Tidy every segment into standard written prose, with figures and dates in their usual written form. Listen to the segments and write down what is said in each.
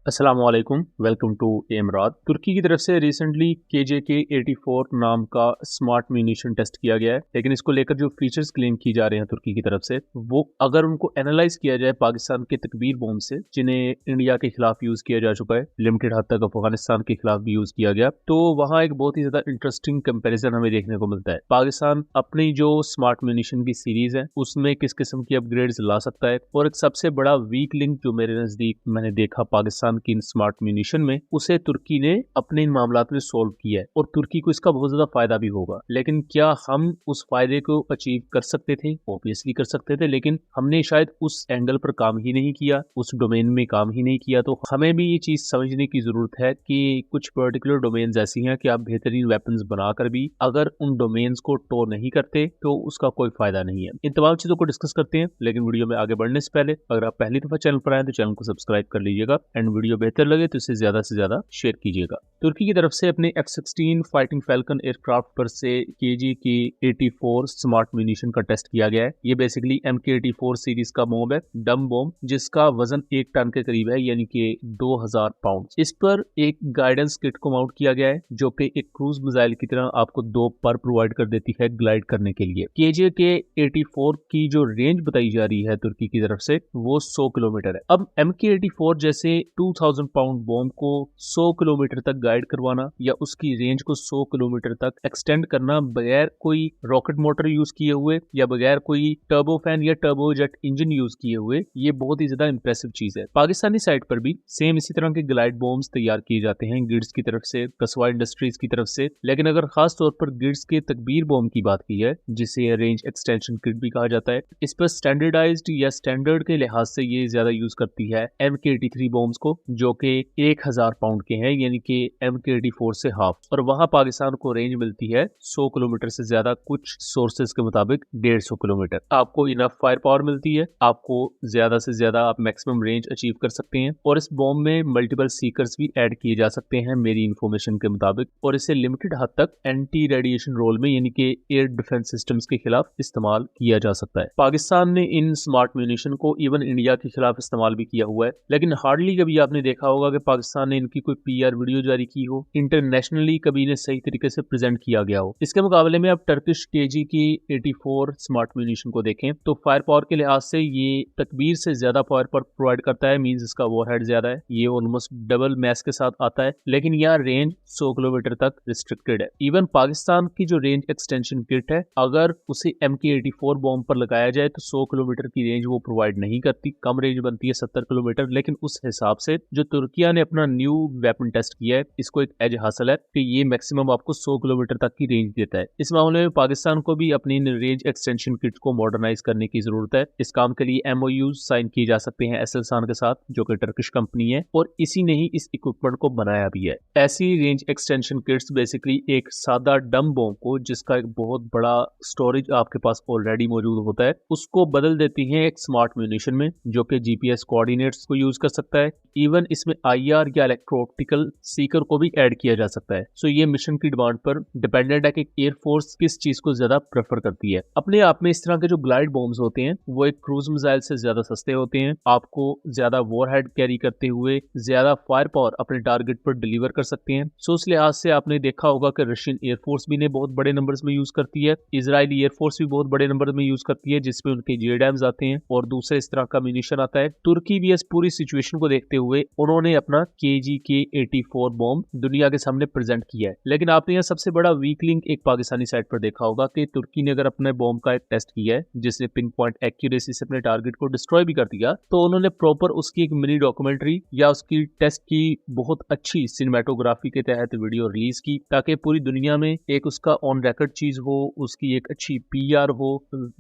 अस्सलाम वालेकुम, welcome to एमराद। तुर्की की तरफ से रिसेंटली KJ-84 नाम का स्मार्ट म्यूनिशन टेस्ट किया गया है, लेकिन इसको लेकर जो फीचर्स क्लेम की जा रहे हैं तुर्की की तरफ से, वो अगर उनको एनालाइज किया जाए पाकिस्तान के तकबीर बॉम्ब से, जिन्हें इंडिया के खिलाफ यूज किया जा चुका है, लिमिटेड हद तक अफगानिस्तान के खिलाफ भी यूज किया गया, तो वहाँ एक बहुत ही ज्यादा इंटरेस्टिंग कंपेरिजन हमें देखने को मिलता है। पाकिस्तान अपनी जो स्मार्ट म्यूनिशन की सीरीज है उसमें किस किस्म की अपग्रेड्स ला सकता है, और एक सबसे बड़ा वीक लिंक जो मेरे नजदीक मैंने देखा पाकिस्तान की इन स्मार्ट म्यूनिशन में, उसे तुर्की ने अपने इन मामलात में सोल्व किया है और तुर्की को इसका बहुत ज्यादा फायदा भी होगा। लेकिन क्या हम उस फायदे को अचीव कर सकते थे? ऑब्वियसली कर सकते थे, लेकिन हमने शायद उस एंगल पर काम ही नहीं किया, उस डोमेन में काम ही नहीं किया। तो हमें भी ये चीज समझने की जरूरत है कि कुछ पर्टिकुलर डोमेन्स ऐसी हैं कि आप बेहतरीन वेपन्स बनाकर भी अगर उन डोमेन्स को टो नहीं करते तो उसका कोई फायदा नहीं है। इन तमाम चीजों को डिस्कस करते हैं, लेकिन वीडियो में आगे बढ़ने से पहले अगर आप पहली दफा चैनल पर आए तो चैनल को सब्सक्राइब कर लीजिएगा एंड वीडियो बेहतर लगे तो इसे ज्यादा से ज्यादा शेयर कीजिएगा। तुर्की की तरफ से अपने F-16 फाइटिंग फैल्कन एयरक्राफ्ट पर से KJ-84 स्मार्ट म्यूनिशन का टेस्ट किया गया है। ये बेसिकली MK-84 सीरीज का बॉम्ब है, डम बॉम्ब, जिसका वजन 1 टन के करीब है, यानी कि 2000 पाउंड। इस पर एक गाइडेंस किट को माउंट किया गया है जो कि एक क्रूज मिसाइल की तरह आपको 2 पर प्रोवाइड कर देती है ग्लाइड करने के लिए। KJ-84 की जो रेंज बताई जा रही है तुर्की की तरफ से वो 100 किलोमीटर है। अब MK-84 जैसे 2000 पाउंड बॉम्ब को 100 किलोमीटर तक गाइड करवाना या उसकी रेंज को 100 किलोमीटर तक एक्सटेंड करना बगैर कोई रॉकेट मोटर यूज किए हुए या बगैर कोई टर्बोफैन या टर्बोजेट इंजन यूज किए हुए, ये बहुत ही ज्यादा इंप्रेसिव चीज है। पाकिस्तानी साइड पर भी सेम इसी तरह के ग्लाइड बॉम्ब्स तैयार किए जाते हैं गिड्स की तरफ से, कसवा इंडस्ट्रीज की तरफ से, लेकिन अगर खास तौर पर गिड्स के तकबीर बॉम्ब की बात की है, जिसे रेंज एक्सटेंशन किट भी कहा जाता है, इस पर स्टैंडर्डाइज्ड या स्टैंडर्ड के लिहाज से ये ज्यादा यूज करती है MK-83 बॉम्ब्स को, जो कि 1000 पाउंड के हैं, यानी कि MK-84 से हाफ, और वहां पाकिस्तान को रेंज मिलती है 100 किलोमीटर से ज्यादा, कुछ सोर्सेज के मुताबिक 150 किलोमीटर। आपको इनफ फायर पावर मिलती है, आपको ज्यादा से ज्यादा आप मैक्सिमम रेंज अचीव कर सकते हैं, और इस बॉम्ब में मल्टीपल सीकर्स भी ऐड किए जा सकते हैं मेरी इंफॉर्मेशन के मुताबिक, और इसे लिमिटेड हद तक एंटी रेडिएशन रोल में, यानी कि एयर डिफेंस सिस्टम्स के खिलाफ इस्तेमाल किया जा सकता है। पाकिस्तान ने इन स्मार्ट म्यूनिशन को इवन इंडिया के खिलाफ इस्तेमाल भी किया हुआ है, लेकिन हार्डली कभी आपने देखा होगा कि पाकिस्तान ने इनकी कोई PR वीडियो जारी की हो, इंटरनेशनली कभी इन्हें सही तरीके से प्रेजेंट किया गया हो। इसके मुकाबले में आप टर्किश KJ-84 स्मार्ट म्यूनिशन को देखें तो फायर पावर के लिहाज से ये तकबीर से ज्यादा फायर पावर प्रोवाइड करता है, मींस इसका वॉरहेड ज्यादा है, ये ऑलमोस्ट डबल मैस के साथ आता है, लेकिन यह रेंज 100 किलोमीटर तक रिस्ट्रिक्टेड है। इवन पाकिस्तान की जो रेंज एक्सटेंशन किट है, अगर उसे MK-84 बॉम्ब पर लगाया जाए तो 100 किलोमीटर की रेंज वो प्रोवाइड नहीं करती, कम रेंज बनती है 70 किलोमीटर। लेकिन उस हिसाब से जो तुर्किया ने अपना न्यू वेपन टेस्ट किया है, इसको एक एज हासिल है कि ये मैक्सिमम आपको 100 किलोमीटर तक की रेंज देता है। इस मामले में पाकिस्तान को भी अपनी रेंज एक्सटेंशन किट को मॉडर्नाइज करने की जरूरत है। इस काम के लिए MOU साइन किए जा सकते हैं एसेलसान के साथ, जो कि टर्किश कंपनी है, और इसी ने ही इस इक्विपमेंट को बनाया भी है। ऐसी रेंज एक्सटेंशन किट्स बेसिकली एक सादा डम बॉम्ब को, जिसका एक बहुत बड़ा स्टोरेज आपके पास ऑलरेडी मौजूद होता है, उसको बदल देती है एक स्मार्ट म्यूनिशन में, जो कि GPS कोऑर्डिनेट्स को यूज कर सकता है। इवन इसमें IR या इलेक्ट्रो ऑप्टिकल सीकर को भी ऐड किया जा सकता है। सो ये मिशन की डिमांड पर डिपेंडेंट है कि एयरफोर्स किस चीज को ज्यादा प्रेफर करती है। अपने आप में इस तरह के जो ग्लाइड बॉम्ब्स होते हैं वो एक क्रूज मिसाइल से ज्यादा सस्ते होते हैं, आपको ज्यादा वॉरहेड कैरी करते हुए ज्यादा फायर पावर अपने टारगेट पर डिलीवर कर सकते हैं। सो इस लिहाज से आपने देखा होगा कि रशियन एयरफोर्स भी ने बहुत बड़े नंबर्स में यूज करती है, इजरायली एयरफोर्स भी बहुत बड़े नंबर में यूज करती है, जिसमें उनके JDAMs आते हैं और दूसरे इस तरह का म्यूनिशन आता है। तुर्की भी इस पूरी सिचुएशन को देखते हुए उन्होंने अपना KJ-84 बॉम्ब दुनिया के सामने प्रेजेंट किया है। लेकिन आपने यहाँ सबसे बड़ा वीक लिंक एक पाकिस्तानी साइड पर देखा होगा कि तुर्की ने अगर अपने बॉम्ब का एक टेस्ट किया है जिसने पिन पॉइंट एक्यूरेसी से अपने टारगेट को डिस्ट्रॉय भी कर दिया, तो उन्होंने प्रॉपर उसकी एक मिनी डॉक्यूमेंट्री या उसकी टेस्ट की बहुत अच्छी सिनेमेटोग्राफी के तहत वीडियो रिलीज की, ताकि पूरी दुनिया में एक उसका ऑन रिकॉर्ड चीज हो, उसकी एक अच्छी PR हो।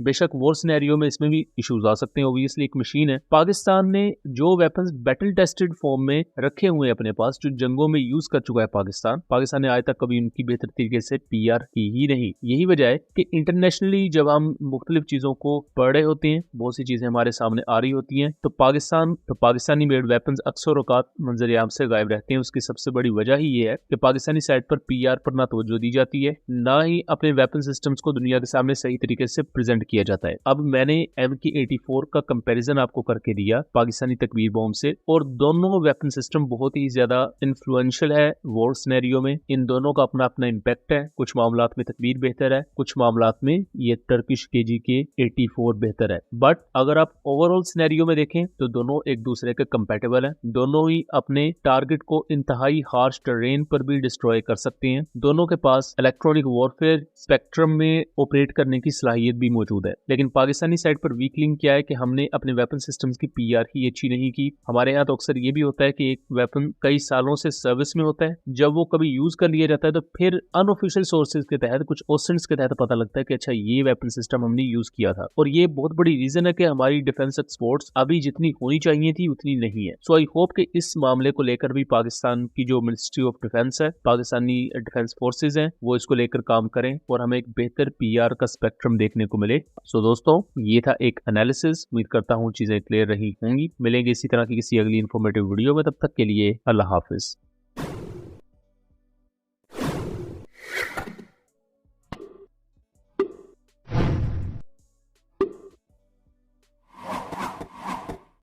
बेशक वॉर सिनेरियो में इसमें भी इश्यूज आ सकते हैं, ऑब्वियसली एक मशीन है। पाकिस्तान ने जो वेपन्स बैटल टेस्टेड फॉर्म में रखे हुए अपने पास, जो जंगों में यूज कर चुका है पाकिस्तान ने आज तक कभी उनकी बेहतर तरीके से PR की ही नहीं। यही वजह है कि इंटरनेशनली जब हम मुख्तलिफ चीजों को पढ़ रहे होते हैं, बहुत सी चीजें हमारे सामने आ रही होती हैं, तो पाकिस्तानी मेड वेपन्स अक्सर औकात मंजर-ए-आम से गायब रहते हैं। उसकी सबसे बड़ी वजह ही ये है कि पाकिस्तानी साइड पर PR पर ना तवज्जो दी जाती है, ना ही अपने वेपन सिस्टम्स को दुनिया के सामने सही तरीके से प्रेजेंट किया जाता है। अब मैंने MK-84 का कंपैरिजन आपको करके दिया पाकिस्तानी तकबीर बॉम्ब से, और दोनों वेपन सिस्टम बहुत ही ज्यादा इन्फ्लुएंशियल है वॉर सिनेरियो में। इन दोनों का अपना अपना इम्पैक्ट है। कुछ मामलात में तकबीर बेहतर है, कुछ मामलात में ये टर्किश KGK 84 बेहतर है। बट अगर आप ओवरऑल सिनेरियो में देखें तो दोनों एक दूसरे के कंपैटिबल हैं। दोनों ही अपने टारगेट को इंतहाई हार्श टेरेन पर भी डिस्ट्रॉय कर सकते हैं। दोनों के पास इलेक्ट्रॉनिक वॉरफेयर स्पेक्ट्रम में ऑपरेट करने की सलाहियत भी मौजूद है। लेकिन पाकिस्तानी साइड पर वीक लिंक क्या है कि हमने अपने वेपन सिस्टम्स की PR ही अच्छी नहीं की। हमारे यहाँ तो अक्सर ये भी होता है कि एक वेपन कई सालों से सर्विस में होता है, जब वो कभी यूज कर लिया जाता है तो फिर अनऑफिशियल सोर्सेज के तहत, कुछ ओसेंट्स के तहत पता लगता है कि अच्छा ये वेपन सिस्टम हमने यूज किया था। और ये बहुत बड़ी रीजन है कि हमारी डिफेंस एक्सपोर्ट्स अभी जितनी होनी चाहिए थी उतनी नहीं है। सो आई होप कि इस मामले को लेकर भी पाकिस्तान की जो मिनिस्ट्री ऑफ डिफेंस है, पाकिस्तानी डिफेंस फोर्सेज हैं, वो इसको लेकर काम करें और हमें एक बेहतर PR का स्पेक्ट्रम देखने को मिले। सो दोस्तों, ये था एक एनालिसिस। उम्मीद करता हूँ चीजें क्लियर रही होंगी। मिलेंगे इसी तरह की किसी अगली इंफॉर्मेटिव वीडियो में, तब तक के लिए अल्लाह हाफिज।